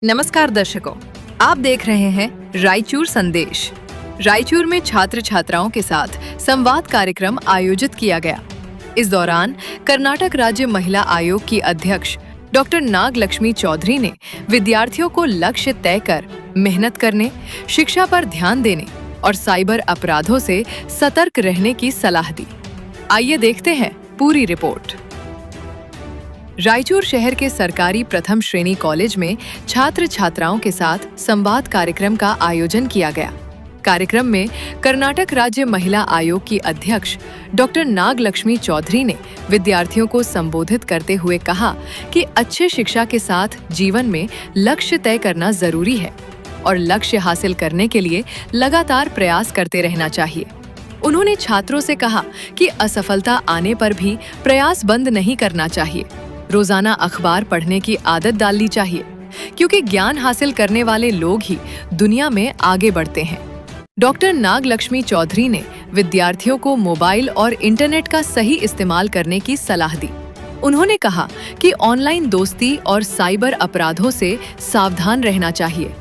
नमस्कार दर्शकों, आप देख रहे हैं रायचूर संदेश। रायचूर में छात्र छात्राओं के साथ संवाद कार्यक्रम आयोजित किया गया। इस दौरान कर्नाटक राज्य महिला आयोग की अध्यक्ष डॉक्टर नागलक्ष्मी चौधरी ने विद्यार्थियों को लक्ष्य तय कर मेहनत करने, शिक्षा पर ध्यान देने और साइबर अपराधों से सतर्क रहने की सलाह दी। आइए देखते हैं पूरी रिपोर्ट। रायचूर शहर के सरकारी प्रथम श्रेणी कॉलेज में छात्र छात्राओं के साथ संवाद कार्यक्रम का आयोजन किया गया। कार्यक्रम में कर्नाटक राज्य महिला आयोग की अध्यक्ष डॉक्टर नागलक्ष्मी चौधरी ने विद्यार्थियों को संबोधित करते हुए कहा कि अच्छे शिक्षा के साथ जीवन में लक्ष्य तय करना जरूरी है और लक्ष्य हासिल करने के लिए लगातार प्रयास करते रहना चाहिए। उन्होंने छात्रों से कहा कि असफलता आने पर भी प्रयास बंद नहीं करना चाहिए। रोजाना अखबार पढ़ने की आदत डालनी चाहिए, क्योंकि ज्ञान हासिल करने वाले लोग ही दुनिया में आगे बढ़ते हैं। डॉक्टर नागलक्ष्मी चौधरी ने विद्यार्थियों को मोबाइल और इंटरनेट का सही इस्तेमाल करने की सलाह दी। उन्होंने कहा कि ऑनलाइन दोस्ती और साइबर अपराधों से सावधान रहना चाहिए।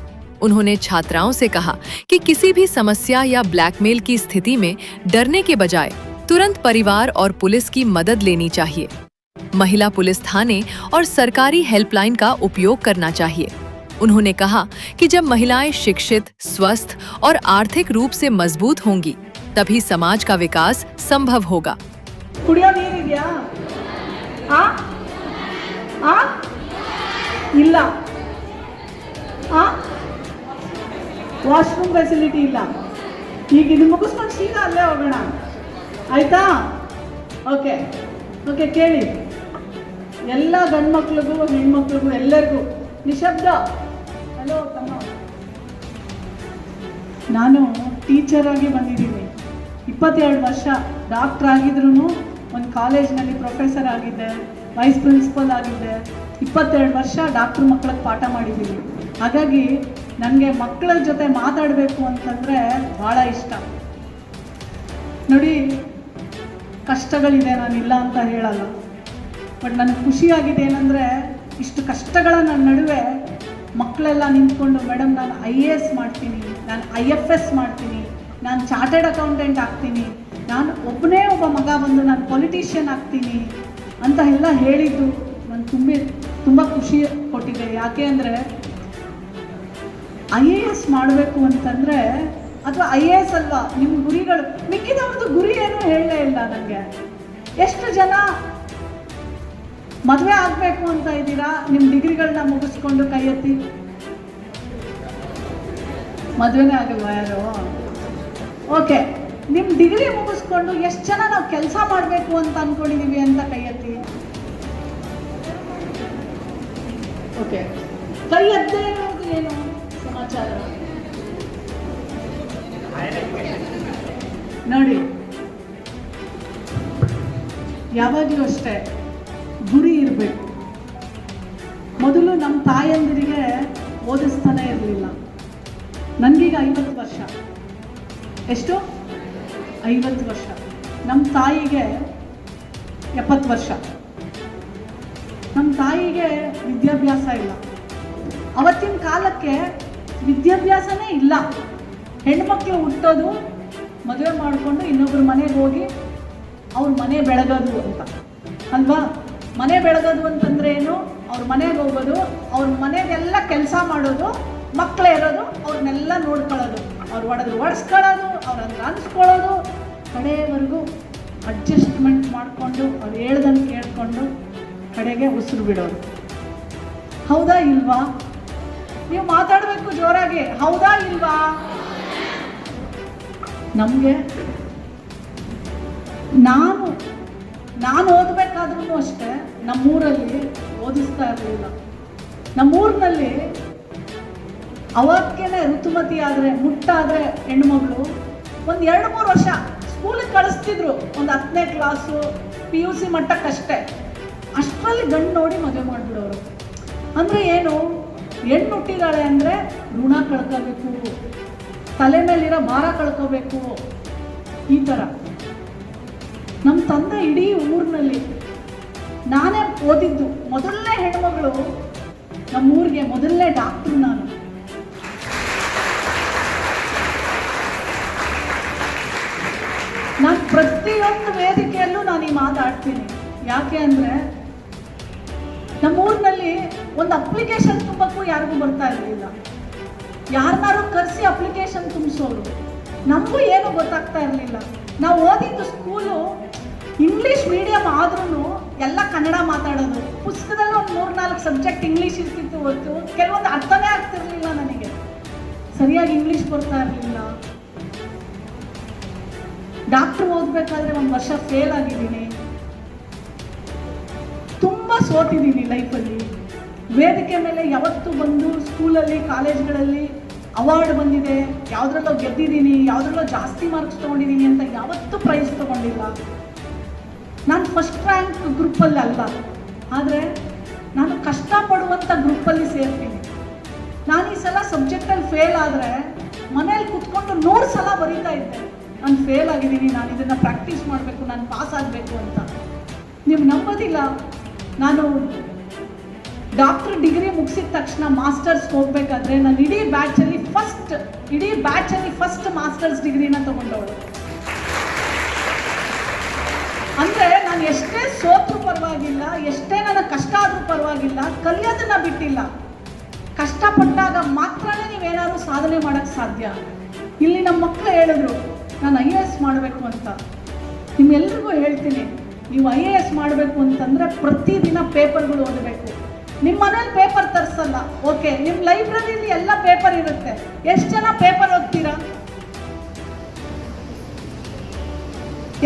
उन्होंने छात्राओं से कहा कि किसी भी समस्या या ब्लैकमेल की स्थिति में डरने के बजाय तुरंत परिवार और पुलिस की मदद लेनी चाहिए। महिला पुलिस थाने और सरकारी हेल्पलाइन का उपयोग करना चाहिए। उन्होंने कहा कि जब महिलाएं शिक्षित, स्वस्थ और आर्थिक रूप से मजबूत होंगी, तभी समाज का विकास संभव होगा। कुड़ियो नीरिद्या? आ? आ? ಇಲ್ಲ ಆ ವಾಶ್ರೂಮ್ ಫೆಸಿಲಿಟಿ ಇಲ್ಲ. ಈಗ ಇದು ಮುಗಿಸ್ಕೊಂಡು ಸೀದಾ ಅಲ್ಲೇ ಹೋಗೋಣ, ಆಯ್ತಾ? ಓಕೆ ಓಕೆ, ಕೇಳಿ. ಎಲ್ಲ ಗಂಡು ಮಕ್ಳಿಗೂ ಹೆಣ್ಮಕ್ಳಿಗೂ ಎಲ್ಲರಿಗೂ ನಿಶಬ್ದ. ಹಲೋ ತಮ್ಮ, ನಾನು ಟೀಚರ್ ಆಗಿ ಬಂದಿದ್ದೀನಿ. 22 ವರ್ಷ ಡಾಕ್ಟರ್ ಆಗಿದ್ರೂ ಒಂದು ಕಾಲೇಜ್ನಲ್ಲಿ ಪ್ರೊಫೆಸರ್ ಆಗಿದ್ದೆ, ವೈಸ್ ಪ್ರಿನ್ಸಿಪಲ್ ಆಗಿದ್ದೆ. 22 ವರ್ಷ ಡಾಕ್ಟ್ರ್ ಮಕ್ಕಳಿಗೆ ಪಾಠ ಮಾಡಿದ್ದೀನಿ. ಹಾಗಾಗಿ ನನಗೆ ಮಕ್ಕಳ ಜೊತೆ ಮಾತಾಡಬೇಕು ಅಂತಂದರೆ ಭಾಳ ಇಷ್ಟ. ನೋಡಿ, ಕಷ್ಟಗಳಿದೆ, ನಾನಿಲ್ಲ ಅಂತ ಹೇಳಲ್ಲ. ಬಟ್ ನನಗೆ ಖುಷಿಯಾಗಿದೆ ಏನಂದರೆ, ಇಷ್ಟು ಕಷ್ಟಗಳ ನನ್ನ ನಡುವೆ ಮಕ್ಕಳೆಲ್ಲ ನಿಂತ್ಕೊಂಡು, ಮೇಡಮ್ ನಾನು IAS ಮಾಡ್ತೀನಿ, ನಾನು IFS ಮಾಡ್ತೀನಿ, ನಾನು ಚಾರ್ಟೆಡ್ ಅಕೌಂಟೆಂಟ್ ಆಗ್ತೀನಿ, ನಾನು ಒಬ್ಬನೇ ಒಬ್ಬ ಮಗ ಬಂದು ನಾನು ಪೊಲಿಟಿಷಿಯನ್ ಆಗ್ತೀನಿ ಅಂತ ಎಲ್ಲ ಹೇಳಿದ್ದು ನಾನು ತುಂಬ ಖುಷಿ ಕೊಟ್ಟಿದೆ. ಯಾಕೆ ಅಂದರೆ IAS ಮಾಡಬೇಕು ಅಂತಂದರೆ, ಅಥವಾ IAS ಅಲ್ವಾ ನಿಮ್ಮ ಗುರಿಗಳು, ಮಿಕ್ಕಿದವ್ರದ್ದು ಗುರಿ ಏನೂ ಹೇಳಲೇ ಇಲ್ಲ ನನಗೆ. ಎಷ್ಟು ಜನ ಮದುವೆ ಆಗಬೇಕು ಅಂತ ಇದ್ದೀರಾ? ನಿಮ್ಮ ಡಿಗ್ರಿಗಳನ್ನ ಮುಗಿಸ್ಕೊಂಡು ಕೈ ಎತ್ತಿ. ಮದುವೆನೇ ಆಗಲ್ವಾ ಯಾರು? ಓಕೆ, ನಿಮ್ಮ ಡಿಗ್ರಿ ಮುಗಿಸ್ಕೊಂಡು ಎಷ್ಟು ಜನ ನಾವು ಕೆಲಸ ಮಾಡಬೇಕು ಅಂತ ಅಂದ್ಕೊಂಡಿದ್ದೀವಿ ಅಂತ ಕೈ ಎತ್ತಿ. ಓಕೆ, ಕೈ ಎತ್ತದೇ ಇರೋದು ಏನು ಸಮಾಚಾರ? ನೋಡಿ, ಯಾವಾಗಲೂ ಅಷ್ಟೇ ಗುರಿ ಇರಬೇಕು. ಮೊದಲು ನಮ್ಮ ತಾಯಂದಿರಿಗೆ ಓದಿಸ್ತಾನೆ ಇರಲಿಲ್ಲ. ನನಗೀಗ 50 ವರ್ಷ. ಎಷ್ಟು? 50 ವರ್ಷ. ನಮ್ಮ ತಾಯಿಗೆ 70 ವರ್ಷ. ನಮ್ಮ ತಾಯಿಗೆ ವಿದ್ಯಾಭ್ಯಾಸ ಇಲ್ಲ. ಅವತ್ತಿನ ಕಾಲಕ್ಕೆ ವಿದ್ಯಾಭ್ಯಾಸನೇ ಇಲ್ಲ. ಹೆಣ್ಮಕ್ಳು ಹುಟ್ಟೋದು, ಮದುವೆ ಮಾಡಿಕೊಂಡು ಇನ್ನೊಬ್ಬರ ಮನೆಗೆ ಹೋಗಿ ಅವ್ರ ಮನೆ ಬೆಳಗೋದು ಅಂತ ಅಲ್ವಾ? ಮನೆ ಬೆಳಗೋದು ಅಂತಂದ್ರೆ ಏನು? ಅವ್ರ ಮನೆಗೆ ಹೋಗೋದು, ಅವ್ರ ಮನೆಗೆಲ್ಲ ಕೆಲಸ ಮಾಡೋದು, ಮಕ್ಕಳೇ ಇರೋದು, ಅವ್ರನ್ನೆಲ್ಲ ನೋಡ್ಕೊಳ್ಳೋದು, ಅವ್ರು ಒಡಿಸ್ಕೊಳ್ಳೋದು, ಅವ್ರನ್ನ ಅನ್ಸ್ಕೊಳ್ಳೋದು, ಕಡೆಯವರೆಗೂ ಅಡ್ಜಸ್ಟ್ಮೆಂಟ್ ಮಾಡಿಕೊಂಡು ಅವ್ರು ಹೇಳ್ದಂಗೆ ಕೇಳಿಕೊಂಡು ಕಡೆಗೆ ಉಸಿರು ಬಿಡೋದು. ಹೌದಾ ಇಲ್ವಾ? ನೀವು ಮಾತಾಡಬೇಕು ಜೋರಾಗಿ. ಹೌದಾ ಇಲ್ವಾ? ನಮಗೆ ನಾನು ಓದಬೇಕಾದ್ರೂ ಅಷ್ಟೇ ನಮ್ಮೂರಲ್ಲಿ ಓದಿಸ್ತಾ ಇರಲಿಲ್ಲ. ನಮ್ಮೂರಿನಲ್ಲಿ ಅವಕ್ಕೇನೆ ಋತುಮತಿ ಆದರೆ, ಮುಟ್ಟಾದರೆ ಹೆಣ್ಮಗಳು ಒಂದು 2-3 ವರ್ಷ ಸ್ಕೂಲಿಗೆ ಕಳಿಸ್ತಿದ್ರು. ಒಂದು 10ನೇ ಕ್ಲಾಸು PUC ಮಟ್ಟಕ್ಕಷ್ಟೇ. ಅಷ್ಟರಲ್ಲಿ ಗಂಡು ನೋಡಿ ಮದುವೆ ಮಾಡಿಬಿಡೋರು. ಅಂದರೆ ಏನು? ಹೆಣ್ಣು ಹುಟ್ಟಿದಾಳೆ ಅಂದರೆ ಋಣ ಕಳ್ಕೋಬೇಕು, ತಲೆ ಮೇಲಿರೋ ಭಾರ ಕಳ್ಕೋಬೇಕು, ಈ ಥರ. ನಮ್ಮ ತಂದೆ ಇಡೀ ಊರಿನಲ್ಲಿ ನಾನೇ ಓದಿದ್ದು ಮೊದಲನೇ ಹೆಣ್ಮಗಳು ನಮ್ಮೂರಿಗೆ ಮೊದಲನೇ ಡಾಕ್ಟ್ರು ನಾನು. ನಾನು ಪ್ರತಿಯೊಂದು ವೇದಿಕೆಯಲ್ಲೂ ನಾನು ಈ ಮಾತಾಡ್ತೀನಿ. ಯಾಕೆ ಅಂದರೆ ನಮ್ಮೂರಿನಲ್ಲಿ ಒಂದು ಅಪ್ಲಿಕೇಶನ್ ತುಂಬಕ್ಕೂ ಯಾರಿಗೂ ಬರ್ತಾ ಇರಲಿಲ್ಲ. ಯಾರನ್ನಾರು ಕರೆಸಿ ಅಪ್ಲಿಕೇಶನ್ ತುಂಬಿಸೋರು. ನಮಗೂ ಏನು ಗೊತ್ತಾಗ್ತಾ ಇರಲಿಲ್ಲ. ನಾವು ಓದಿದ್ದು ಸ್ಕೂಲು ಇಂಗ್ಲೀಷ್ ಮೀಡಿಯಮ್ ಆದ್ರೂ ಎಲ್ಲ ಕನ್ನಡ ಮಾತಾಡೋದು. ಪುಸ್ತಕದಲ್ಲಿ ಒಂದು 3-4 ಸಬ್ಜೆಕ್ಟ್ ಇಂಗ್ಲೀಷ್ ಇರ್ತಿತ್ತು ಹೊತ್ತು ಕೆಲವೊಂದು ಅರ್ಥನೇ ಆಗ್ತಿರ್ಲಿಲ್ಲ. ನನಗೆ ಸರಿಯಾಗಿ ಇಂಗ್ಲೀಷ್ ಬರ್ತಾ ಇರಲಿಲ್ಲ. ಡಾಕ್ಟ್ರು ಓದಬೇಕಾದ್ರೆ 1 ವರ್ಷ ಫೇಲ್ ಆಗಿದ್ದೀನಿ. ತುಂಬ ಸೋತಿದ್ದೀನಿ ಲೈಫಲ್ಲಿ. ವೇದಿಕೆ ಮೇಲೆ ಯಾವತ್ತೂ ಬಂದು ಸ್ಕೂಲಲ್ಲಿ ಕಾಲೇಜ್ಗಳಲ್ಲಿ ಅವಾರ್ಡ್ ಬಂದಿದೆ, ಯಾವುದ್ರಲ್ಲೋ ಗೆದ್ದಿದ್ದೀನಿ, ಯಾವುದ್ರಲ್ಲೋ ಜಾಸ್ತಿ ಮಾರ್ಕ್ಸ್ ತೊಗೊಂಡಿದ್ದೀನಿ ಅಂತ ಯಾವತ್ತೂ ಪ್ರೈಸ್ ತೊಗೊಂಡಿಲ್ಲ. ನಾನು ಫಸ್ಟ್ ರ್ಯಾಂಕ್ ಗ್ರೂಪಲ್ಲಿ ಅಲ್ಲ, ಆದರೆ ನಾನು ಕಷ್ಟಪಡುವಂಥ ಗ್ರೂಪಲ್ಲಿ ಸೇರ್ತೀನಿ. ನಾನು ಈ ಸಲ ಸಬ್ಜೆಕ್ಟಲ್ಲಿ ಫೇಲ್ ಆದರೆ ಮನೇಲಿ ಕುತ್ಕೊಂಡು 100 ಸಲ ಬರೀತಾ ಇದ್ದೆ, ನಾನು ಫೇಲ್ ಆಗಿದ್ದೀನಿ, ನಾನು ಇದನ್ನು ಪ್ರಾಕ್ಟೀಸ್ ಮಾಡಬೇಕು, ನಾನು ಪಾಸ್ ಆಗಬೇಕು ಅಂತ. ನೀವು ನಂಬೋದಿಲ್ಲ, ನಾನು ಡಾಕ್ಟರ್ ಡಿಗ್ರಿ ಮುಗಿಸಿದ ತಕ್ಷಣ ಮಾಸ್ಟರ್ಸ್ಗೆ ಹೋಗ್ಬೇಕಾದ್ರೆ ನಾನು ಇಡೀ ಬ್ಯಾಚಲ್ಲಿ ಫಸ್ಟ್ ಮಾಸ್ಟರ್ಸ್ ಡಿಗ್ರಿನ ತಗೊಂಡವಳು. ಅಂದರೆ ನಾನು ಎಷ್ಟೇ ಸೋತ್ರೂ ಪರವಾಗಿಲ್ಲ, ಎಷ್ಟೇ ನನಗೆ ಕಷ್ಟ ಆದರೂ ಪರವಾಗಿಲ್ಲ, ಕಲಿಯೋದನ್ನ ಬಿಟ್ಟಿಲ್ಲ. ಕಷ್ಟಪಟ್ಟಾಗ ಮಾತ್ರನೇ ನೀವೇನಾದ್ರು ಸಾಧನೆ ಮಾಡೋಕ್ಕೆ ಸಾಧ್ಯ. ಇಲ್ಲಿ ನಮ್ಮ ಮಕ್ಕಳು ಹೇಳಿದ್ರು ನಾನು IAS ಮಾಡಬೇಕು ಅಂತ. ನಿಮ್ಮೆಲ್ರಿಗೂ ಹೇಳ್ತೀನಿ, ನೀವು IAS ಮಾಡಬೇಕು ಅಂತಂದರೆ ಪ್ರತಿದಿನ ಪೇಪರ್ಗಳು ಓದಬೇಕು. ನಿಮ್ಮ ಮನೇಲಿ ಪೇಪರ್ ತರಿಸಲ್ಲ, ಓಕೆ, ನಿಮ್ಮ ಲೈಬ್ರರಿಲಿ ಎಲ್ಲ ಪೇಪರ್ ಇರುತ್ತೆ. ಎಷ್ಟು ಜನ ಪೇಪರ್ ಓದ್ತೀರಾ?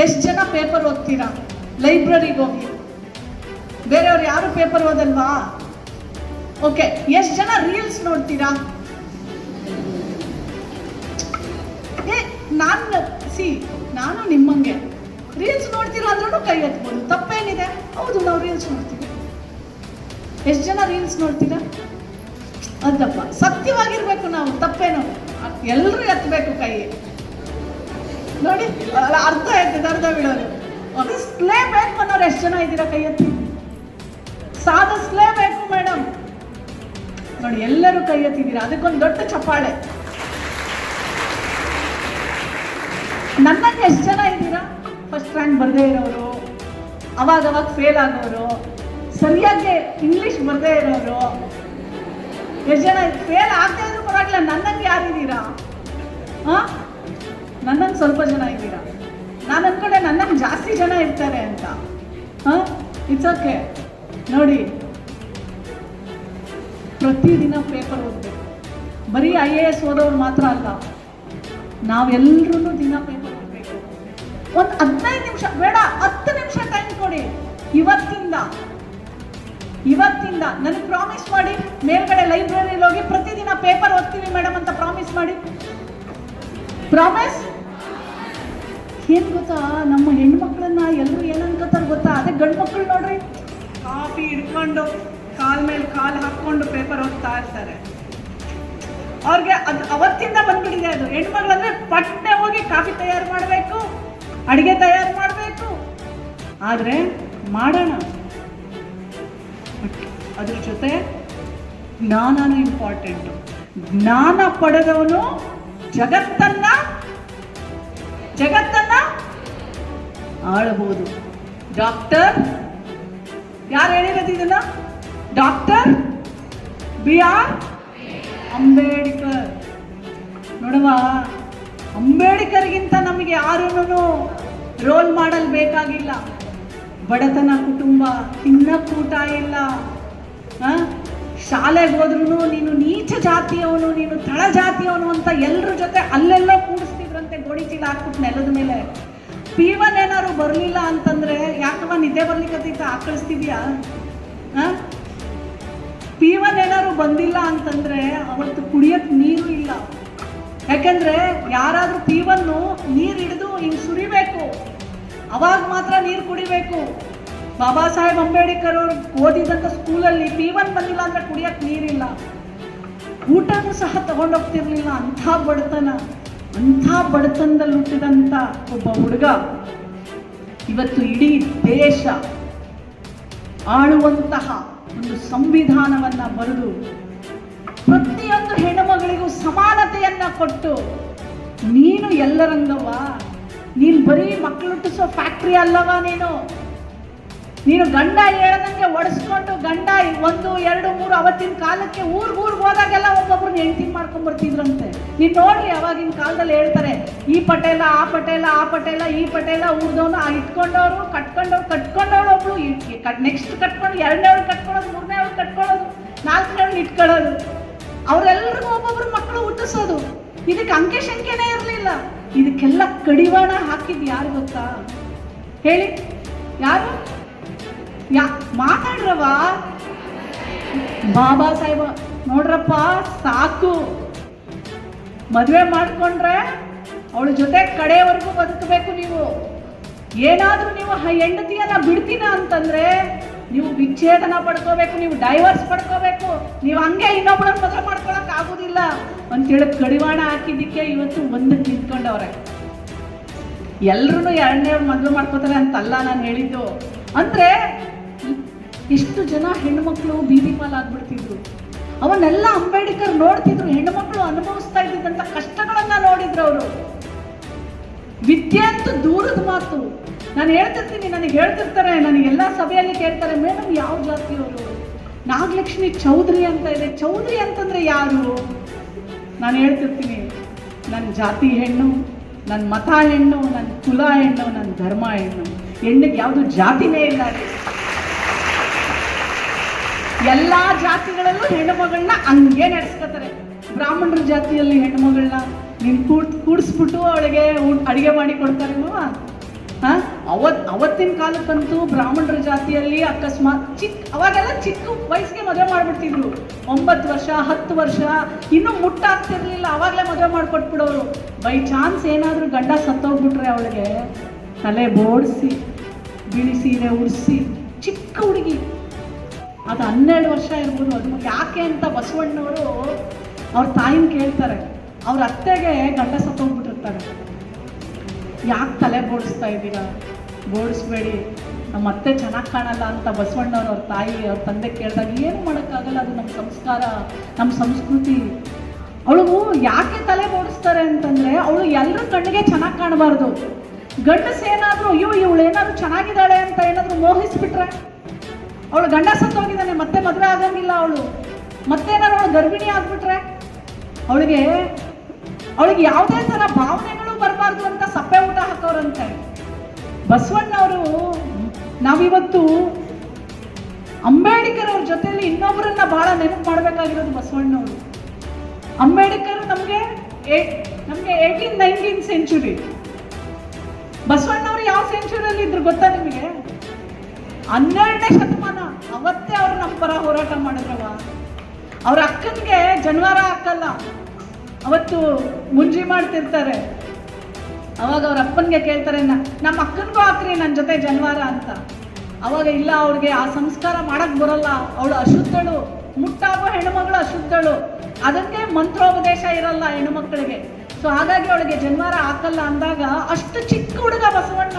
ಎಷ್ಟು ಜನ ಪೇಪರ್ ಓದ್ತೀರಾ? ಲೈಬ್ರರಿಗೆ ಹೋಗಿ. ಬೇರೆಯವ್ರು ಯಾರು ಪೇಪರ್ ಓದಲ್ವಾ? ಓಕೆ, ಎಷ್ಟು ಜನ ರೀಲ್ಸ್ ನೋಡ್ತೀರಾ? ನಾನು ನಿಮ್ಮಂಗೆ ರೀಲ್ಸ್ ನೋಡ್ತೀರಾ ಅಂದ್ರೂ ಕೈ ಎತ್ಬೋದು, ತಪ್ಪೇನಿದೆ? ಹೌದು, ನಾವು ರೀಲ್ಸ್ ನೋಡ್ತೀವಿ. ಎಷ್ಟು ಜನ ರೀಲ್ಸ್ ನೋಡ್ತೀರಾ? ಅದಪ್ಪ, ಸತ್ಯವಾಗಿರ್ಬೇಕು ನಾವು, ತಪ್ಪೇನೋ? ಎಲ್ಲರೂ ಎತ್ತಬೇಕು ಕೈ. ನೋಡಿ, ಅರ್ಧ ಎತ್ತಿದ ಅರ್ಧ ಬಿಡೋದು. ಸಾಧಿಸ್ಲೇಬೇಕು ಅನ್ನೋರು ಎಷ್ಟು ಜನ ಇದ್ದೀರಾ? ಕೈ ಎತ್ತಿ. ಸಾಧಿಸ್ಲೇಬೇಕು ಮೇಡಮ್. ನೋಡಿ, ಎಲ್ಲರೂ ಕೈ ಎತ್ತಿದ್ದೀರಾ, ಅದಕ್ಕೊಂದು ದೊಡ್ಡ ಚಪ್ಪಾಳೆ. ನನ್ನಂಗೆ ಎಷ್ಟು ಜನ ಇದ್ದೀರಾ? ಫಸ್ಟ್ ರ್ಯಾಂಕ್ ಬರದೇ ಇರೋರು, ಅವಾಗ ಫೇಲ್ ಆಗೋರು, ಸರಿಯಾಗಿ ಇಂಗ್ಲೀಷ್ ಬರದೇ ಇರೋರು, ಎಷ್ಟು ಜನ ಫೇಲ್ ಆಗ್ತಾ ಇದ್ರು ಪರವಾಗಿಲ್ಲ. ನನ್ನಂಗೆ ಯಾರಿದ್ದೀರಾ? ಹಾಂ, ನನ್ನಂಗೆ ಸ್ವಲ್ಪ ಜನ ಇದ್ದೀರಾ. ನಾನು ಅಂದ್ಕೊಂಡೆ ನನ್ನಂಗೆ ಜಾಸ್ತಿ ಜನ ಇರ್ತಾರೆ ಅಂತ. ಹಾಂ, ಇಟ್ಸ್ ಓಕೆ. ನೋಡಿ, ಪ್ರತಿದಿನ ಪೇಪರ್ ಓದಬೇಕು. ಬರೀ IAS ಓದೋರು ಮಾತ್ರ ಅಲ್ಲ, ನಾವೆಲ್ಲರೂ ದಿನ ಪೇಪರ್ ಓದಬೇಕು. ಒಂದು 15 ನಿಮಿಷ ಬೇಡ, 10 ನಿಮಿಷ ಟೈಮ್ ಕೊಡಿ. ಇವತ್ತಿಂದ ನನಗೆ ಪ್ರಾಮಿಸ್ ಮಾಡಿ, ಮೇಲ್ಗಡೆ ಲೈಬ್ರರಿಲಿ ಹೋಗಿ ಪ್ರತಿದಿನ ಪೇಪರ್ ಓದ್ತೀವಿ ಮೇಡಮ್ ಅಂತ ಪ್ರಾಮಿಸ್ ಮಾಡಿ. ಪ್ರಾಮಿಸ್. ಏನು ಗೊತ್ತಾ, ನಮ್ಮ ಹೆಣ್ಮಕ್ಳನ್ನ ಎಲ್ಲರೂ ಏನನ್ಕೋತಾರೆ ಗೊತ್ತಾ? ಅದೇ ಗಂಡು ಮಕ್ಕಳು ನೋಡ್ರಿ, ಕಾಫಿ ಹಿಡ್ಕೊಂಡು ಕಾಲ್ ಮೇಲೆ ಕಾಲು ಹಾಕ್ಕೊಂಡು ಪೇಪರ್ ಓದ್ತಾ ಇರ್ತಾರೆ. ಅವ್ರಿಗೆ ಅದು ಅವತ್ತಿಂದ ಬಂದ್ಬಿಟ್ಟಿದೆ. ಅದು ಹೆಣ್ಮಕ್ಳಂದ್ರೆ ಪಟ್ನೆ ಹೋಗಿ ಕಾಫಿ ತಯಾರು ಮಾಡಬೇಕು, ಅಡುಗೆ ತಯಾರು ಮಾಡಬೇಕು. ಆದರೆ ಮಾಡೋಣ, ಅದ್ರ ಜೊತೆ ಜ್ಞಾನನೂ ಇಂಪಾರ್ಟೆಂಟು. ಜ್ಞಾನ ಪಡೆದವನು ಜಗತ್ತನ್ನ ಆಳಬಹುದು. ಡಾಕ್ಟರ್ ಯಾರು ಹೇಳಿರೋದು ಇದನ್ನ? Doctor BR Ambedkar. ನೋಡುವ, ಅಂಬೇಡ್ಕರ್ಗಿಂತ ನಮಗೆ ಯಾರೂ ರೋಲ್ ಮಾಡಲ್ ಬೇಕಾಗಿಲ್ಲ. ಬಡತನ ಕುಟುಂಬ, ತಿನ್ನಕ್ಕೂಟ ಇಲ್ಲ, ಶಾಲೆಗೆ ಹೋದ್ರೂ ನೀನು ನೀಚ ಜಾತಿಯವನು, ನೀನು ತಳ ಜಾತಿಯವನು ಅಂತ ಎಲ್ಲರ ಜೊತೆ ಅಲ್ಲೆಲ್ಲೋ ಕೂಡಿಸ್ತಿದ್ರಂತೆ, ಗೋಣಿ ಚೀಲ ಹಾಕ್ಬಿಟ್ಟು ನೆಲದ ಮೇಲೆ. P1 ಏನಾದ್ರು ಬರಲಿಲ್ಲ ಅಂತಂದರೆ, ಯಾಕವ ನಿದ್ದೆ ಬರ್ಲಿಕ್ಕಂತ ಆಕಳಿಸ್ತಿದ್ಯಾ? P1 ಏನಾದ್ರು ಬಂದಿಲ್ಲ ಅಂತಂದರೆ ಅವತ್ತು ಕುಡಿಯೋಕ್ಕೆ ನೀರು ಇಲ್ಲ. ಯಾಕೆಂದರೆ ಯಾರಾದರೂ P1 ನೀರು ಹಿಡಿದು ಹಿಂಗೆ ಸುರಿಬೇಕು, ಅವಾಗ ಮಾತ್ರ ನೀರು ಕುಡಿಬೇಕು. ಬಾಬಾ ಸಾಹೇಬ್ ಅಂಬೇಡ್ಕರ್ ಅವರು ಓದಿದಂಥ ಸ್ಕೂಲಲ್ಲಿ P1 ಬಂದಿಲ್ಲ ಅಂದರೆ ಕುಡಿಯೋಕ್ಕೆ ನೀರಿಲ್ಲ. ಊಟನೂ ಸಹ ತಗೊಂಡೋಗ್ತಿರ್ಲಿಲ್ಲ. ಅಂಥ ಬಡತನದಲ್ಲಿ ಹುಟ್ಟಿದಂಥ ಒಬ್ಬ ಹುಡುಗ ಇವತ್ತು ಇಡೀ ದೇಶ ಆಳುವಂತಹ ಒಂದು ಸಂವಿಧಾನವನ್ನ ಬರೆದು ಪ್ರತಿಯೊಂದು ಹೆಣ್ಣುಮಗಳಿಗೂ ಸಮಾನತೆಯನ್ನ ಕೊಟ್ಟು, ನೀನು ಎಲ್ಲರಂಗವ್ವ, ನೀನು ಬರೀ ಮಕ್ಕಳು ಹುಟ್ಟಿಸೋ ಫ್ಯಾಕ್ಟ್ರಿ ಅಲ್ಲವ, ನೀನು ಗಂಡ ಹೇಳದಂಗೆ ಒಡಿಸ್ಕೊಂಡು ಗಂಡ 1, 2, 3 ಅವತ್ತಿನ ಕಾಲಕ್ಕೆ ಊರ್ಗೆ ಹೋದಾಗೆಲ್ಲ ಒಬ್ಬೊಬ್ರನ್ನ ಹೆಂಡತಿ ಮಾಡ್ಕೊಂಡ್ ಬರ್ತಿದ್ರಂತೆ. ನೀನು ನೋಡಿ, ಅವಾಗಿನ ಕಾಲದಲ್ಲಿ ಹೇಳ್ತಾರೆ, ಈ ಪಟೇಲ ಆ ಪಟೇಲ ಆ ಪಟೇಲ ಈ ಪಟೇಲ ಊರ್ದವನು ಇಟ್ಕೊಂಡವ್ರು ಕಟ್ಕೊಂಡವ್ರು ಒಬ್ಳು ನೆಕ್ಸ್ಟ್ ಕಟ್ಕೊಂಡು 2ನೇವ್ರು ಕಟ್ಕೊಳ್ಳೋದು, 3ನೇವ್ರು ಕಟ್ಕೊಳ್ಳೋದು, 4ನೇವ್ರು ಇಟ್ಕೊಳ್ಳೋದು, ಅವರೆಲ್ಲರಿಗೂ ಒಬ್ಬೊಬ್ರು ಮಕ್ಕಳು ಹುಟ್ಟಿಸೋದು. ಇದಕ್ಕೆ ಅಂಕೆ ಸಂಖ್ಯೆನೇ ಇರಲಿಲ್ಲ. ಇದಕ್ಕೆಲ್ಲ ಕಡಿವಾಣ ಹಾಕಿದ್ ಯಾರು ಗೊತ್ತಾ? ಹೇಳಿ, ಯಾರು? ಮಾತಾಡ್ರವ. ಬಾಬಾ ಸಾಹೇಬ. ನೋಡ್ರಪ್ಪ, ಸಾಕು, ಮದುವೆ ಮಾಡ್ಕೊಂಡ್ರೆ ಅವಳ ಜೊತೆ ಕಡೆಯವರೆಗೂ ಬದುಕಬೇಕು. ನೀವು ಏನಾದ್ರೂ ನೀವು ಹೆಂಡತಿಯನ್ನ ಬಿಡ್ತೀನ ಅಂತಂದ್ರೆ ನೀವು ವಿಚ್ಛೇದನ ಪಡ್ಕೋಬೇಕು, ನೀವು ಡೈವರ್ಸ್ ಪಡ್ಕೋಬೇಕು, ನೀವು ಹಂಗೆ ಇನ್ನೊಬ್ಬಳನ್ನ ಮದುವೆ ಮಾಡ್ಕೊಳಕ್ ಆಗುದಿಲ್ಲ ಅಂತೇಳಿ ಕಡಿವಾಣ ಹಾಕಿದ್ದಕ್ಕೆ ಇವತ್ತು ಒಂದಕ್ಕೆ ನಿಂತ್ಕೊಂಡವ್ರೆ. ಎಲ್ರು 2ನೇ ಮದುವೆ ಮಾಡ್ಕೋತಾರೆ ಅಂತಲ್ಲ ನಾನು ಹೇಳಿದ್ದು. ಅಂದ್ರೆ ಎಷ್ಟು ಜನ ಹೆಣ್ಣುಮಕ್ಳು ಬೀದಿ ಪಾಲಾಗ್ಬಿಡ್ತಿದ್ರು. ಅವನ್ನೆಲ್ಲ ಅಂಬೇಡ್ಕರ್ ನೋಡ್ತಿದ್ರು. ಹೆಣ್ಣುಮಕ್ಳು ಅನುಭವಿಸ್ತಾ ಇದ್ದಂತ ಕಷ್ಟಗಳನ್ನ ನೋಡಿದ್ರು ಅವರು. ವಿದ್ಯೆ ಅಂತ ದೂರದ ಮಾತು. ನಾನು ಹೇಳ್ತಿರ್ತೀನಿ, ನನಗೆ ಹೇಳ್ತಿರ್ತಾರೆ, ನನಗೆಲ್ಲ ಸಭೆಯಲ್ಲಿ ಕೇಳ್ತಾರೆ, ಮೇಡಮ್ ಯಾವ ಜಾತಿಯವರು? ನಾಗಲಕ್ಷ್ಮಿ ಚೌಧರಿ ಅಂತ ಇದೆ. ಚೌಧರಿ ಅಂತಂದ್ರೆ ಯಾರು? ನಾನು ಹೇಳ್ತಿರ್ತೀನಿ, ನನ್ನ ಜಾತಿ ಹೆಣ್ಣು, ನನ್ನ ಮತ ಹೆಣ್ಣು, ನನ್ನ ಕುಲ ಹೆಣ್ಣು, ನನ್ನ ಧರ್ಮ ಹೆಣ್ಣು. ಹೆಣ್ಣಿಗೆ ಯಾವುದು ಜಾತಿನೇ ಇಲ್ಲ. ಎಲ್ಲಾ ಜಾತಿಗಳಲ್ಲೂ ಹೆಣ್ಣು ಮಗಳನ್ನ ಹಂಗೆ ನಡೆಸ್ಕೊತಾರೆ. ಬ್ರಾಹ್ಮಣರ ಜಾತಿಯಲ್ಲಿ ಹೆಣ್ಣು ಮಗಳನ್ನ ನೀನು ಕೂಡಿಸ್ಬಿಟ್ಟು ಅವಳಿಗೆ ಅಡಿಗೆ ಮಾಡಿ ಕೊಡ್ತಾರೇನೋ. ಅವತ್ತಿನ ಕಾಲಕ್ಕಂತೂ ಬ್ರಾಹ್ಮಣರ ಜಾತಿಯಲ್ಲಿ ಅಕಸ್ಮಾತ್ ಅವಾಗೆಲ್ಲ ಚಿಕ್ಕ ವಯಸ್ಸಿಗೆ ಮದುವೆ ಮಾಡ್ಬಿಡ್ತಿದ್ರು. 9 ವರ್ಷ 10 ವರ್ಷ ಇನ್ನೂ ಮುಟ್ಟಾಗ್ತಿರ್ಲಿಲ್ಲ, ಅವಾಗಲೇ ಮದುವೆ ಮಾಡ್ಕೊಟ್ಬಿಡೋರು. ಬೈ ಚಾನ್ಸ್ ಏನಾದರೂ ಗಂಡ ಸತ್ತೋಗ್ಬಿಟ್ರೆ ಅವಳಿಗೆ ತಲೆ ಬೋಡಿಸಿ ಬಿಳಿ ಸೀರೆ ಉಡಿಸಿ, ಚಿಕ್ಕ ಹುಡುಗಿ, ಅದು 12 ವರ್ಷ ಇರ್ಬೋದು. ಅದು ಯಾಕೆ ಅಂತ ಬಸವಣ್ಣವರು ಅವ್ರ ತಾಯಿನ ಕೇಳ್ತಾರೆ. ಅವ್ರ ಅತ್ತೆಗೆ ಗಂಡ ಸತ್ತೋಗ್ಬಿಟ್ಟಿರ್ತಾರೆ. ಯಾಕೆ ತಲೆ ಬೋಡಿಸ್ತಾ ಇದ್ದೀರಾ? ಬೋಡಿಸ್ಬೇಡಿ, ನಮ್ಮ ಅತ್ತೆ ಚೆನ್ನಾಗಿ ಕಾಣಲ್ಲ ಅಂತ ಬಸವಣ್ಣವ್ರು ಅವ್ರ ತಾಯಿ ಅವ್ರ ತಂದೆ ಕೇಳಿದಾಗ ಏನು ಮಾಡೋಕ್ಕಾಗಲ್ಲ, ಅದು ನಮ್ಮ ಸಂಸ್ಕಾರ, ನಮ್ಮ ಸಂಸ್ಕೃತಿ. ಅವಳು ಯಾಕೆ ತಲೆ ಬೋಡಿಸ್ತಾರೆ ಅಂತಂದರೆ, ಅವಳು ಎಲ್ಲರ ಕಣ್ಣಿಗೆ ಚೆನ್ನಾಗಿ ಕಾಣಬಾರ್ದು. ಗಂಡಸ ಏನಾದರೂ ಅಯ್ಯೋ ಇವಳು ಏನಾದರೂ ಚೆನ್ನಾಗಿದ್ದಾಳೆ ಅಂತ ಏನಾದರೂ ಮೋಹಿಸ್ಬಿಟ್ರೆ, ಅವಳು ಗಂಡ ಸತ್ತೋಗಿದ್ದಾನೆ ಮತ್ತೆ ಮದುವೆ ಆಗಂಗಿಲ್ಲ, ಮತ್ತೇನಾದ್ರು ಅವಳು ಗರ್ಭಿಣಿ ಆಗ್ಬಿಟ್ರೆ ಅವಳಿಗೆ ಯಾವುದೇ ಥರ ಭಾವನೆಗಳು ಬರಬಾರ್ದು ಅಂತ ಸಪ್ಪೆ ಊಟ ಹಾಕೋರಂತೆ. ಬಸವಣ್ಣವರು ನಾವಿವತ್ತು ಅಂಬೇಡ್ಕರ್ ಅವ್ರ ಜೊತೆಯಲ್ಲಿ ಇನ್ನೊಬ್ಬರನ್ನ ಬಹಳ ನೆನಪು ಮಾಡಬೇಕಾಗಿರೋದು ಬಸವಣ್ಣವರು. ಅಂಬೇಡ್ಕರ್ ನಮಗೆ 18th 19th ಸೆಂಚುರಿ. ಬಸವಣ್ಣವರು ಯಾವ ಸೆಂಚುರಿಯಲ್ಲಿ ಇದ್ರು ಗೊತ್ತಾ ನಿಮಗೆ? 12ನೇ ಶತಮಾನ. ಅವತ್ತೇ ಅವ್ರು ನಮ್ಮ ಪರ ಹೋರಾಟ ಮಾಡಿದ್ರವ. ಅವ್ರ ಅಕ್ಕನಿಗೆ ಜನಿವಾರ ಹಾಕಲ್ಲ, ಅವತ್ತು ಮುಂಜಿ ಮಾಡ್ತಿರ್ತಾರೆ. ಅವಾಗ ಅವ್ರ ಅಪ್ಪನಿಗೆ ಕೇಳ್ತಾರೆ, ನಮ್ಮ ಅಕ್ಕನಿಗೂ ಹಾಕ್ರಿ ನನ್ನ ಜೊತೆ ಜನಿವಾರ ಅಂತ. ಅವಾಗ ಇಲ್ಲ, ಅವ್ರಿಗೆ ಆ ಸಂಸ್ಕಾರ ಮಾಡಕ್ ಬರಲ್ಲ, ಅವಳು ಅಶುದ್ಧಳು, ಮುಟ್ಟಾಗೋ ಹೆಣ್ಣುಮಗಳು ಅಶುದ್ಧಳು, ಅದಕ್ಕೆ ಮಂತ್ರೋಪದೇಶ ಇರಲ್ಲ ಹೆಣ್ಣುಮಕ್ಕಳಿಗೆ. ಸೊ ಹಾಗಾಗಿ ಅವಳಿಗೆ ಜನಿವಾರ ಹಾಕಲ್ಲ ಅಂದಾಗ ಅಷ್ಟು ಚಿಕ್ಕ ಹುಡುಗ ಬಸವಣ್ಣ.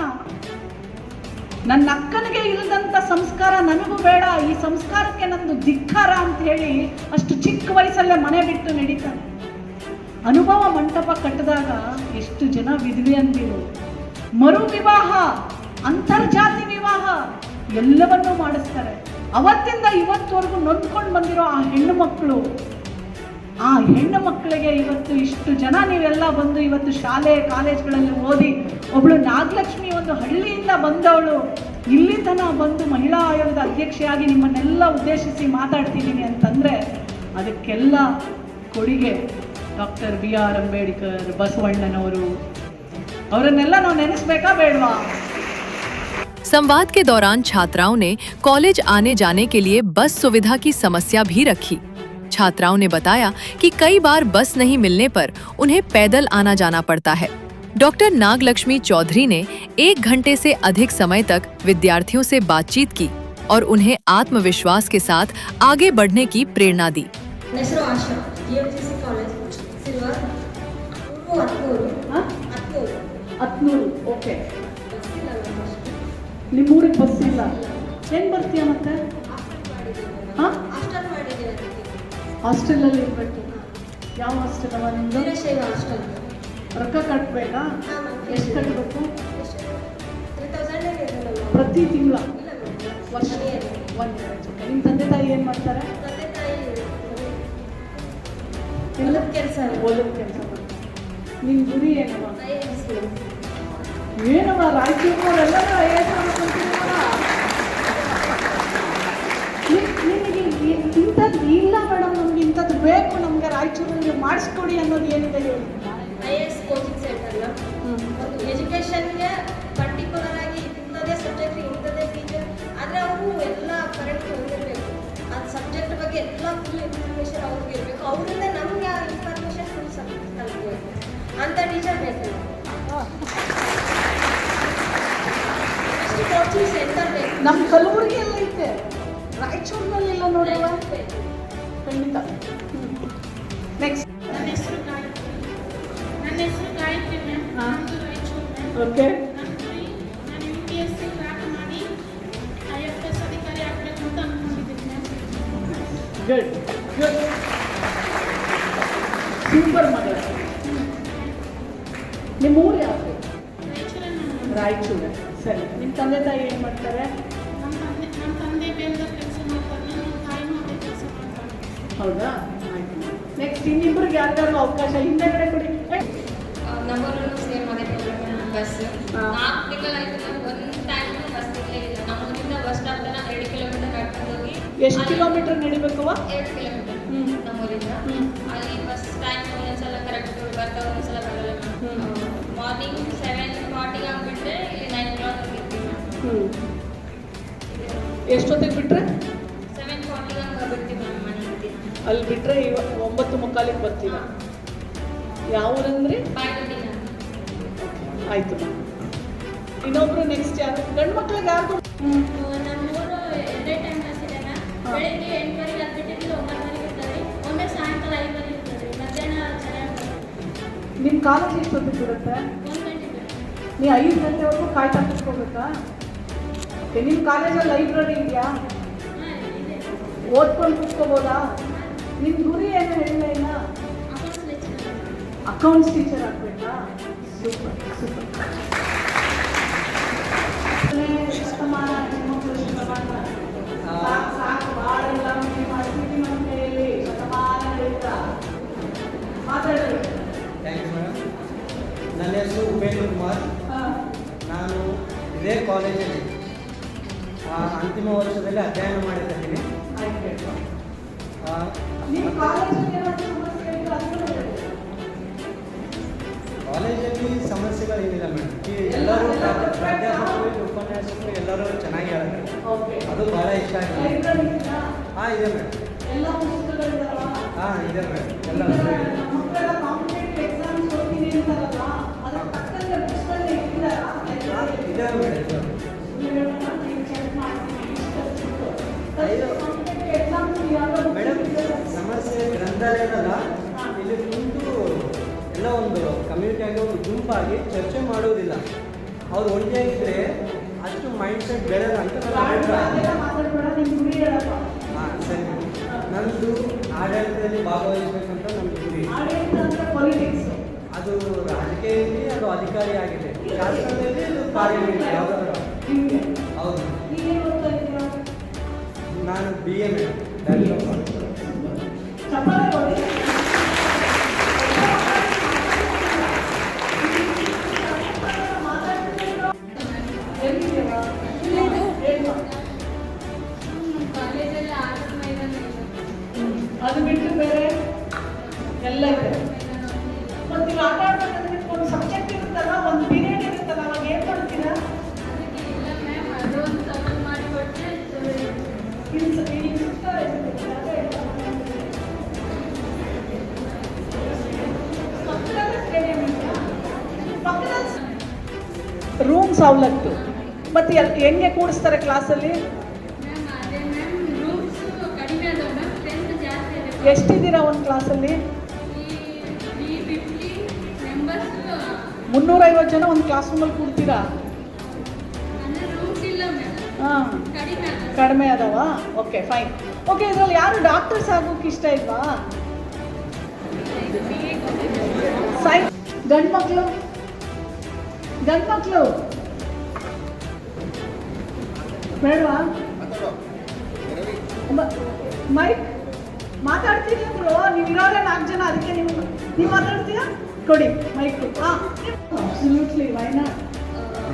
ನನ್ನ ಅಕ್ಕನಿಗೆ ಇಲ್ಲದಂಥ ಸಂಸ್ಕಾರ ನನಗೂ ಬೇಡ, ಈ ಸಂಸ್ಕಾರಕ್ಕೆ ನಂದು ಧಿಕ್ಕಾರ ಅಂತ ಹೇಳಿ ಅಷ್ಟು ಚಿಕ್ಕ ವಯಸ್ಸಲ್ಲೇ ಮನೆ ಬಿಟ್ಟು ನಡೀತಾನೆ. ಅನುಭವ ಮಂಟಪ ಕಟ್ಟಿದಾಗ ಎಷ್ಟು ಜನ ವಿಧವೆಯಂದಿರು, ಮರು ವಿವಾಹ, ಅಂತರ್ಜಾತಿ ವಿವಾಹ ಎಲ್ಲವನ್ನೂ ಮಾಡಿಸ್ತಾರೆ. ಅವತ್ತಿಂದ ಇವತ್ತವರೆಗೂ ನೊಂದ್ಕೊಂಡು ಬಂದಿರೋ ಆ ಹೆಣ್ಣು ಮಕ್ಕಳು, ಆ ಹೆಣ್ಣು ಮಕ್ಕಳಿಗೆ ಇವತ್ತು ಇಷ್ಟು ಜನ ನೀವೆಲ್ಲ ಬಂದು ಇವತ್ತು ಶಾಲೆ ಕಾಲೇಜ್ಗಳಲ್ಲಿ ಓದಿ, ಒಬ್ಳು ನಾಗಲಕ್ಷ್ಮಿ ಒಂದು ಹಳ್ಳಿಯಿಂದ ಬಂದವಳು ಇಲ್ಲಿ ತನಕ ಬಂದು ಮಹಿಳಾ ಆಯೋಗದ ಅಧ್ಯಕ್ಷೆಯಾಗಿ ನಿಮ್ಮನ್ನೆಲ್ಲ ಉದ್ದೇಶಿಸಿ ಮಾತಾಡ್ತಿದ್ದೀನಿ ಅಂತಂದ್ರೆ ಅದಕ್ಕೆಲ್ಲ ಕೊಡುಗೆ ಡಾಕ್ಟರ್ BR ಅಂಬೇಡ್ಕರ್, ಬಸವಣ್ಣನವರು. ಅವರನ್ನೆಲ್ಲ ನಾವು ನೆನೆಸ್ಬೇಕಾ ಬೇಡವಾ? संवाद के दौरान छात्राओं ने कॉलेज आने जाने के लिए बस सुविधा की समस्या भी रखी। छात्राओं ने बताया कि कई बार बस नहीं मिलने पर उन्हें पैदल आना जाना पड़ता है। डॉक्टर नागलक्ष्मी चौधरी ने 1 घंटे से अधिक समय तक विद्यार्थियों से बातचीत की और उन्हें आत्मविश्वास के साथ आगे बढ़ने की प्रेरणा दी। ನಿಮ್ಮೂರಿಗೆ ಬಸ್ ಇಲ್ಲ, ಹೆಂಗ್ ಬರ್ತೀಯ ಮತ್ತೆ? ಹಾಂ ಹಾಸ್ಟೆಲ್ ಮಾಡಿದ್ದೀವಿ ಅದಕ್ಕೆ. ಹಾಸ್ಟೆಲಲ್ಲಿ ಇರಬೇಕು. ಯಾವ ಹಾಸ್ಟೆಲ್ ಅವ ನಿಮ್ಮದು? ವೀರಶೈವ ಹಾಸ್ಟೆಲ್. ರೊಕ್ಕ ಕಟ್ಟಬೇಕಾ? ಹಾಂ, ಎಷ್ಟು ಕಟ್ಟಬೇಕು? 3000 ಇದೆ ನಮ್ಮ. ಪ್ರತಿ ತಿಂಗಳ? ಇಲ್ಲ ಮೇಡಮ್, ವರ್ಷ? ಮನೆಯಲ್ಲಿ. 1 year. ನಿಮ್ಮ ತಂದೆ ತಾಯಿ ಏನು ಮಾಡ್ತಾರೆ? ತಂದೆ ತಾಯಿ ಎಲ್ಲ ಕೆಲಸ ಹೊಲದ ಕೆಲಸ ಮಾಡ್ತಾರೆ. ನಿಮ್ಮ ಗುರಿ ಏನವ? IAS. ಏನವ ರಾಯಚೂರಿನವರೆಲ್ಲರೂ IAS ಮಾಡ್ಕೊಂತೀರಲ್ಲ. ನಿಮಗೆ ಇಂಥದ್ದು ಇಲ್ಲ ಮೇಡಮ್, ನಮ್ಗೆ ಇಂಥದ್ದು ಬೇಕು, ನಮಗೆ ರಾಯಚೂರಲ್ಲಿ ಮಾಡಿಸ್ಕೊಡಿ ಅನ್ನೋದು ಏನಿದೆ ಹೇಳಿ. IAS ಕೋಚಿಂಗ್ ಸೆಂಟರ್ನ ಒಂದು ಎಜುಕೇಷನ್ಗೆ ಪರ್ಟಿಕ್ಯುಲರ್ ಆಗಿ ಇಂಥದ್ದೇ ಸಬ್ಜೆಕ್ಟ್ ಇಂಥದ್ದೇ ಟೀಚರ್, ಆದರೆ ಅವರು ಎಲ್ಲ ಕರೆಕ್ಟ್ ಹೊಂದಿರಬೇಕು. ಅದು ಸಬ್ಜೆಕ್ಟ್ ಬಗ್ಗೆ ಎಲ್ಲ ಫುಲ್ ಇನ್ಫಾರ್ಮೇಷನ್ ಅವ್ರಿಗೆ ಇರಬೇಕು. ಅವರಿಂದ ನಮಗೆ ಆ ಇನ್ಫಾರ್ಮೇಷನ್ ಫುಲ್ ತಲುಪಬೇಕು ಅಂಥ ಟೀಚರ್ ಬೇಕು. ಅಷ್ಟು ಕೋಚಿಂಗ್ ಸೆಂಟರ್ ಬೇಕು. ನಮ್ಮ ಕಲಬುರಗಿಯಲ್ಲಿ ಐತೆ, ರಾಯಚೂರಿನಲ್ಲಿಲ್ಲ ನೋಡುವ. ಖಂಡಿತ. ನೆಕ್ಸ್ಟ್. ನನ್ನ ಹೆಸರು ಗಾಯತ್ರಿ ಮ್ಯಾಮ್. ಹಾ. ನಮ್ಮದು ರಾಯಚೂರು ಮ್ಯಾಮ್. ಓಕೆ. ನಾನು UPSC ಕ್ರ್ಯಾಕ್ ಮಾಡಿ IFS ಅಧಿಕಾರಿ ಆಗಬೇಕು ಅಂತ ಅಂದ್ಕೊಂಡಿದ್ದೀನಿ ಮ್ಯಾಮ್. ಗುಡ್ ಗುಡ್, ಸೂಪರ್ ಮಗಳ. ನಿಮ್ಮ ಊರು ಯಾವುದು? ರಾಯಚೂರನ್ನು ರಾಯಚೂರು. ಸರಿ, ನಿಮ್ಮ ತಂದೆ ತಾಯಿ ಏನು ಮಾಡ್ತಾರೆ? ನಮ್ಮ ತಂದೆ ಬೇರೆ ಕೆಲಸ ಮಾಡ್ತಾರೆ, ನಮ್ಮ ತಾಯಿನೂ ಅದೇ ಕೆಲಸ ಮಾಡ್ತಾರೆ. ಹೌದಾ? ಆಯ್ತು. ನೆಕ್ಸ್ಟ್ ಇನ್ನಿಬ್ಬರಿಗೆ ಯಾರಿಗಾದ್ರು ಅವಕಾಶ ಹಿಂದೆಗಡೆ ಕೊಡಿ. ನಮ್ಮೂರಲ್ಲೂ ಸೇಮ್ ಅದೇ ಪ್ರಾಬ್ಲಮ್. ಬಸ್ ಹಾ. 4 ತಿಂಗಳಾಯ್ತು, ಒಂದು ಟೈಮ್ ಬಸ್ ಇಲ್ಲೇ ಇಲ್ಲ. ನಮ್ಮೂರಿಂದ ಬಸ್ ಸ್ಟಾಪ್ ತನಕ 2 ಕಿಲೋಮೀಟರ್ ನಡ್ಕೊಂಡು ಹೋಗಿ ಎಷ್ಟು ಕಿಲೋಮೀಟರ್ ನಡಿಬೇಕವ? 2 ಕಿಲೋಮೀಟರ್ ನಮ್ಮೂರಿಂದ. ಅಲ್ಲಿ ಬಸ್ ಟೈಮ್ ಒಂದೊಂದ್ಸಲ ಕರೆಕ್ಟ್ ಬರ್ತಾವೆ, ಒಂದೊಂದ್ಸಲ ಬರಲ್ಲ. ಮಾರ್ನಿಂಗ್ 7:40 ಆಗಿಬಿಟ್ರೆ ಇಲ್ಲಿ 9 o'clock ಇರ್ತೀವಿ. ಎಷ್ಟೊತ್ತಿಗೆ ಬಿಟ್ರೆ? 7:40 ಹಂಗೆ ಬಿಡ್ತೀವಿ ನಮ್ಮ ಮನೆಗೆ. ಅಲ್ಲಿ ಬಿಟ್ರೆ 9:45 ಬರ್ತೀರಾ? ಯಾವ ಊರಂದ್ರಿ? ಬಾಯ್ಗಟ್ಟಿನ ಆಯ್ತು. ಇನ್ನೊಬ್ರು ನೆಕ್ಸ್ಟ್ ಯಾರು? ಗಂಡು ಮಕ್ಳಿಗೆ ಯಾರು? ನಮ್ಮೂರು 2 ಟೈಮ್ ಬಸ್ ಇದೆ ಮ್ಯಾಮ್. ಬೆಳಿಗ್ಗೆ 8:00 ಅದು ಬಿಟ್ಟಿದ್ದು 9:00 ಇರ್ತದೆ. ಒಮ್ಮೆ ಸಾಯಂಕಾಲ 5:00 ಇರ್ತದೆ. ಮಧ್ಯಾಹ್ನ ಚೆನ್ನಾಗಿ ನಿಮ್ಮ ಕಾಲೇಜ್ ಎಷ್ಟೊತ್ತಿಗೆ ಬಿಡುತ್ತೆ? 1 ಗಂಟೆ ಬೇಕು. ನೀವು 5 ಗಂಟೆವರೆಗೂ ಕಾಯ್ತಾ ಕೂತ್ಕೋಬೇಕಾ? ಓಕೆ. ನಿಮ್ಮ ಕಾಲೇಜಲ್ಲಿ ಲೈಬ್ರರಿ ಇದೆಯಾ? ಹಾಂ, ಇದೆ. ಓದ್ಕೊಂಡು ಕೂತ್ಕೋಬೋದಾ? ನಿಮ್ಮ ಗುರಿ ಏನು ಹೇಳಿಲ್ಲ ಇಲ್ಲ? Accounts lecturer. ಅಕೌಂಟ್ಸ್ ಟೀಚರ್ ಆಗಬೇಕಾ? Super super. ಶತಮಾನ ಹೆಣ್ಮಕ್ಳು ಶತಮಾನ ಸಾಕು ಭಾಳ ಇಲ್ಲ ಮಾಡ್ತೀವಿ ನಮ್ಮ ಕೈಯಲ್ಲಿ ಶತಮಾನ ಹೇಳಿದ ಮಾತಾಡೋದು. Thank you madam. ನನ್ನ ಹೆಸರು ಉಪೇಂದ್ರ ಕುಮಾರ್. ನಾನು ಇದೇ ಕಾಲೇಜಲ್ಲಿ ಅಂತಿಮ ವರ್ಷದಲ್ಲಿ ಅಧ್ಯಯನ ಮಾಡಿದ್ದೀನಿ. ಆಯ್ತು. ನಿಮ್ಮ ಕಾಲೇಜಲ್ಲಿ ಏನಾದರೂ ಸಮಸ್ಯೆ ಇದ್ರೆ ಅದನ್ನು ಹೇಳಿ. ಕಾಲೇಜಲ್ಲಿ ಸಮಸ್ಯೆಗಳೇನಿಲ್ಲ ಮೇಡಮ್. ಎಲ್ಲರೂ ಪ್ರಾಧ್ಯಾಪಕರು ಉಪನ್ಯಾಸಕರು ಎಲ್ಲರೂ ಚೆನ್ನಾಗಿ ಹೇಳ್ತಾರೆ. ಓಕೆ. ಅದು ಭಾಳ ಇಷ್ಟ ಆಗಿದೆ. ಲೈಬ್ರರಿ ಇದೆಯಾ? ಹಾಂ ಇದೆ ಮೇಡಮ್. ಎಲ್ಲ ಪುಸ್ತಕಗಳಿದಾವ? ಹಾಂ ಇದೆ ಮೇಡಮ್. ಎಲ್ಲ ಮಕ್ಕಳ ಕಾಂಪಿಟೇಟಿವ್ ಎಕ್ಸಾಮ್ಸ್ ಓದ್ತೀನಿ ಅಂತಾರಲ್ಲ, ಅದರ ತಕ್ಕಂತೆ ಪುಸ್ತಕ ಇಟ್ಟಿದ್ದಾರಾ? ಇದೆ ಮೇಡಮ್. ಮೇಡಮ್ ಸಮಸ್ಯೆ ಗ್ರಂಥಾಲಯದಲ್ಲ, ಇಲ್ಲಿ ಕುಂತು ಎಲ್ಲ ಒಂದು ಕಮ್ಯುನಿಟಿಯಾಗಿ ಒಂದು ಗುಂಪಾಗಿ ಚರ್ಚೆ ಮಾಡುವುದಿಲ್ಲ. ಅವ್ರು ಒಂಟಿಯಾಗಿದ್ದರೆ ಅಷ್ಟು ಮೈಂಡ್ ಸೆಟ್ ಬೆಳೆದ ಅಂತ ನನ್ನ ಅಭಿಪ್ರಾಯ. ಹಾಂ ಸರಿ. ನನ್ನದು ಆಡಳಿತದಲ್ಲಿ ಭಾಗವಹಿಸಬೇಕಂತ ನಮ್ಮ ಗುರಿ. ಅದು ರಾಜಕೀಯದಲ್ಲಿ ಅದು ಅಧಿಕಾರಿ ಆಗಿದೆ, ಶಾಸನದಲ್ಲಿ ಅದು ಕಾರ್ಯನಿರ್ವಹಿಸಿ ಯಾವುದಾದ್ರು. ಹೌದು. ನಾನು BA ಮೇಡಮ್. ಕಾಲೇಜಲ್ಲಿ ಆಟದ ಮೈದಾನ ಇದೆ. ಅದು ಬಿಟ್ಟು ಬೇರೆ ಎಲ್ಲ ಇದೆ. ಮತ್ತು ನೀವು ಆಟ ಆಡ್ಬೇಕಂದ್ರೆ ಒಂದು ಸಬ್ಜೆಕ್ಟ್ ಇರುತ್ತಲ್ಲ, ಒಂದು ಪೀರಿಯಡ್ ಇರುತ್ತಲ್ಲ, ಅವಾಗ ಏನು ಮಾಡ್ತೀರಾ? ಅದಕ್ಕೆ ಇಲ್ಲ ಮ್ಯಾಮ್, ಅದೊಂದು ಸವಾಲು ಮಾಡಿಕೊಟ್ಟರೆ ರೂಮ್ ಸವಲತ್ತು ಮತ್ತು ಹೆಂಗೆ ಕೂಡಿಸ್ತಾರೆ ಕ್ಲಾಸಲ್ಲಿ? ಮ್ಯಾಮ್ ಅದೇ ಮ್ಯಾಮ್, ರೂಮ್ಸ್ ಕಡಿಮೆ ಅದಾವೆ ಮ್ಯಾಮ್, ಸ್ಟ್ರೆಂತ್ ಜಾಸ್ತಿ ಇದೆ. ಎಷ್ಟಿದ್ದೀರಾ ಒಂದು ಕ್ಲಾಸಲ್ಲಿ? ಈ 50 ಮೆಂಬರ್ಸ್ 350 ಜನ ಒಂದು ಕ್ಲಾಸ್ ರೂಮಲ್ಲಿ ಕೂಡ್ತೀರಾ? ಅಂದರೆ ರೂಮ್ಸ್ ಇಲ್ಲ ಮ್ಯಾಮ್, ಹಾಂ, ಕಡಿಮೆ ಅದಾವೆ. ಕಡಿಮೆ ಅದಾವ. Okay fine. ಓಕೆ, ಇದ್ರಲ್ಲಿ ಯಾರು ಡಾಕ್ಟರ್ಸ್ ಆಗೋಕೆ ಇಷ್ಟ ಇಲ್ವಾ? ಗಂಡ್ಮಕ್ಳು ಬೇಡವಾ? ಮೈಕ್ ಮಾತಾಡ್ತೀನಿ ಬ್ರೋ, ನೀವು ಇರೋರೇ 4 ಜನ, ಅದಕ್ಕೆ ನೀವು ಮಾತಾಡ್ತೀಯಾ? ಕೊಡಿ mike. Absolutely, why not?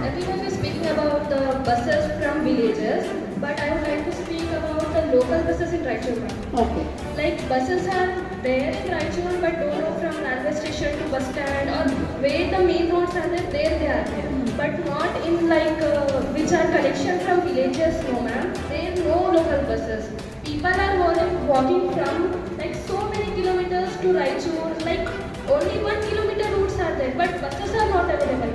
Everyone is speaking about the buses from villages, but I would like to speak about the local buses in Raichur. Okay. Like buses are there in Raichur, but don't know from railway station to bus stand or where the main roads are there they are there. But not in like which are collection from villages, no ma'am. There are no local buses. People are walking from like so many kilometers to Raichur. Like only 1 kilometer routes are there, but buses are not available.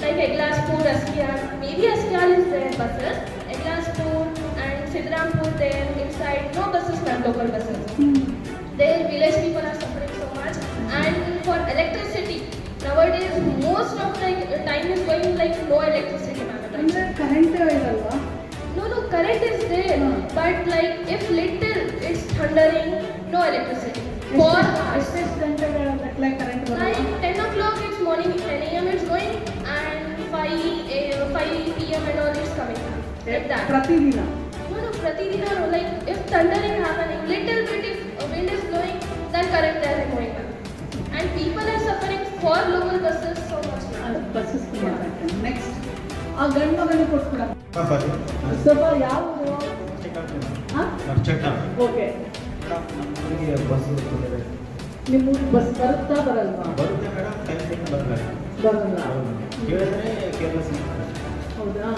Like Eglaspur, Askian, maybe Askian is there buses. Eglaspur and Sidrampur there inside, no buses, not local buses. There village people are suffering so much. And for electricity, nowadays most of the time is going like no electricity. ಅಂದರೆ ಕರೆಂಟೇ ಇರಲ್ವಾ? No, current is there, but like if little it's thundering, no electricity. For hours. ಎಷ್ಟು ಗಂಟೆಗಳ current ಬರುತ್ತೆ? Like 10 o'clock it's morning, 10 a.m. it's going, and 5 p.m. and all it's coming. Like that. ಪ್ರತಿದಿನ? No, pratidina no. Like if thundering happening, little bit if wind is blowing, then current there is going on. And people are suffering for local buses so much now. Buses next ಆ ಗಂಡು ಮಗನಿಗೆ ಕೊಟ್ಬಿಡ. ಸ್ವಲ್ಪ ಯಾವುದು? Okay. ನಿಮ್ಮ bus ಬರುತ್ತಾ ಬರಲ್ವಾ? ಬರಲ್ಲ. ಹೌದಾ?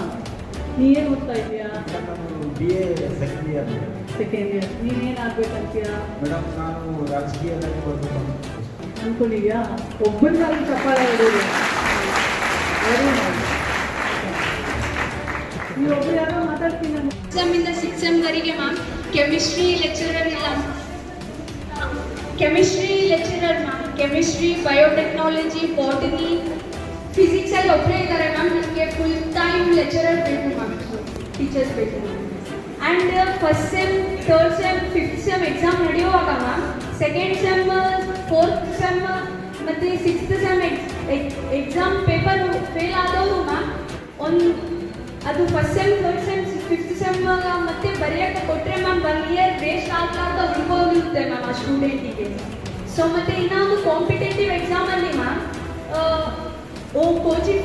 ನೀ ಏನು ಓದ್ತಾ ಇದೆಯಾ? BA second year. ನೀನೇನು ಆಗ್ಬೇಕಂತೀಯಾ? ಮೇಡಮ್ ನಾನು ರಾಜಕೀಯದಲ್ಲಿ ಬರ್ಬೇಕು ಅನ್ಕೊಂಡಿದ್ಯಾ? ಒಬ್ಬರಿಗಾಗಿ ಚಪ್ಪಾಳೆ ಹೊಡೋದು. ನೀವು ಒಬ್ಬರು ಯಾರೋ ಮಾತಾಡ್ತೀನಿ ನಾನು. ಎಕ್ಸಾಮಿಂದ 6 ಸೆಮ್ವರೆಗೆ ಮ್ಯಾಮ್ ಕೆಮಿಸ್ಟ್ರಿ ಲೆಕ್ಚರರ್ ಇಲ್ಲ. Chemistry lecturer ma'am, chemistry, biotechnology, botany, physics ಅಲ್ಲಿ ಒಬ್ಬರೇ ಇದ್ದಾರೆ ಮ್ಯಾಮ್. ನನಗೆ ಫುಲ್ ಟೈಮ್ ಲೆಕ್ಚರರ್ ಬೇಕು ಮ್ಯಾಮ್, ಟೀಚರ್ಸ್ ಬೇಕು. And first sem, third sem, fifth sem exam ನಡೆಯುವಾಗ ma'am, second sem, fourth sem ಮತ್ತು sixth sem exam paper fail ಆದವರು ma'am, ಅದು first sem, third sem, fifth sem ಮತ್ತೆ ಬರೆಯೋಕ್ಕೆ ಕೊಟ್ಟರೆ ಮ್ಯಾಮ್ 1 ಇಯರ್ ವೇಸ್ಟ್ ಆಗ್ಲಾರ್ದ ಉಳ್ಕೋಗಿರುತ್ತೆ ಮ್ಯಾಮ್ ಆ ಸ್ಟೂಡೆಂಟಿಗೆ. ಸೊ ಮತ್ತು ಇನ್ನೊಂದು ಕಾಂಪಿಟೇಟಿವ್ ಎಕ್ಸಾಮಲ್ಲಿ ma'am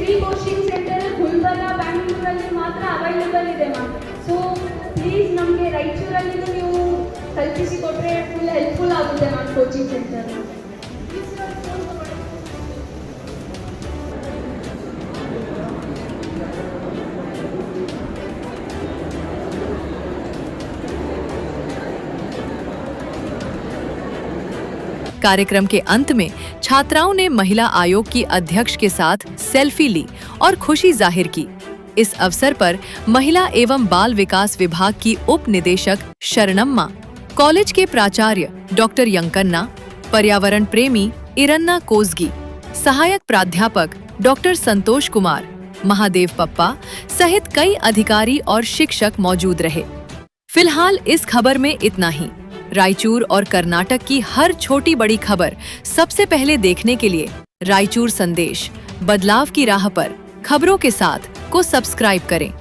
free coaching centre Gulbarga, ಬ್ಯಾಂಗ್ಳೂರಲ್ಲಿ ಮಾತ್ರ ಅವೈಲೇಬಲ್ ಇದೆ ಮ್ಯಾಮ್. ಸೊ ಪ್ಲೀಸ್ ನಮಗೆ ರಾಯಚೂರಲ್ಲಿ ನೀವು ಕಲ್ಪಿಸಿ ಕೊಟ್ಟರೆ ಫುಲ್ ಹೆಲ್ಪ್ಫುಲ್ ಆಗುತ್ತೆ ಮ್ಯಾಮ್ ಕೋಚಿಂಗ್ ಸೆಂಟರ್. कार्यक्रम के अंत में छात्राओं ने महिला आयोग की अध्यक्ष के साथ सेल्फी ली और खुशी जाहिर की। इस अवसर पर महिला एवं बाल विकास विभाग की उप निदेशक शरणम्मा, कॉलेज के प्राचार्य डॉक्टर यंकन्ना, पर्यावरण प्रेमी इरन्ना कोसगी, सहायक प्राध्यापक डॉक्टर संतोष कुमार, महादेव पप्पा सहित कई अधिकारी और शिक्षक मौजूद रहे। फिलहाल इस खबर में इतना ही। रायचूर और कर्नाटक की हर छोटी बड़ी खबर सबसे पहले देखने के लिए रायचूर संदेश बदलाव की राह पर खबरों के साथ को सब्सक्राइब करें,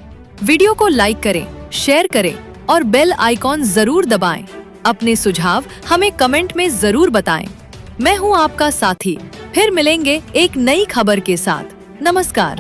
वीडियो को लाइक करें, शेयर करें और बेल आइकॉन जरूर दबाएं। अपने सुझाव हमें कमेंट में जरूर बताएं। मैं हूं आपका साथी, फिर मिलेंगे एक नई खबर के साथ। नमस्कार।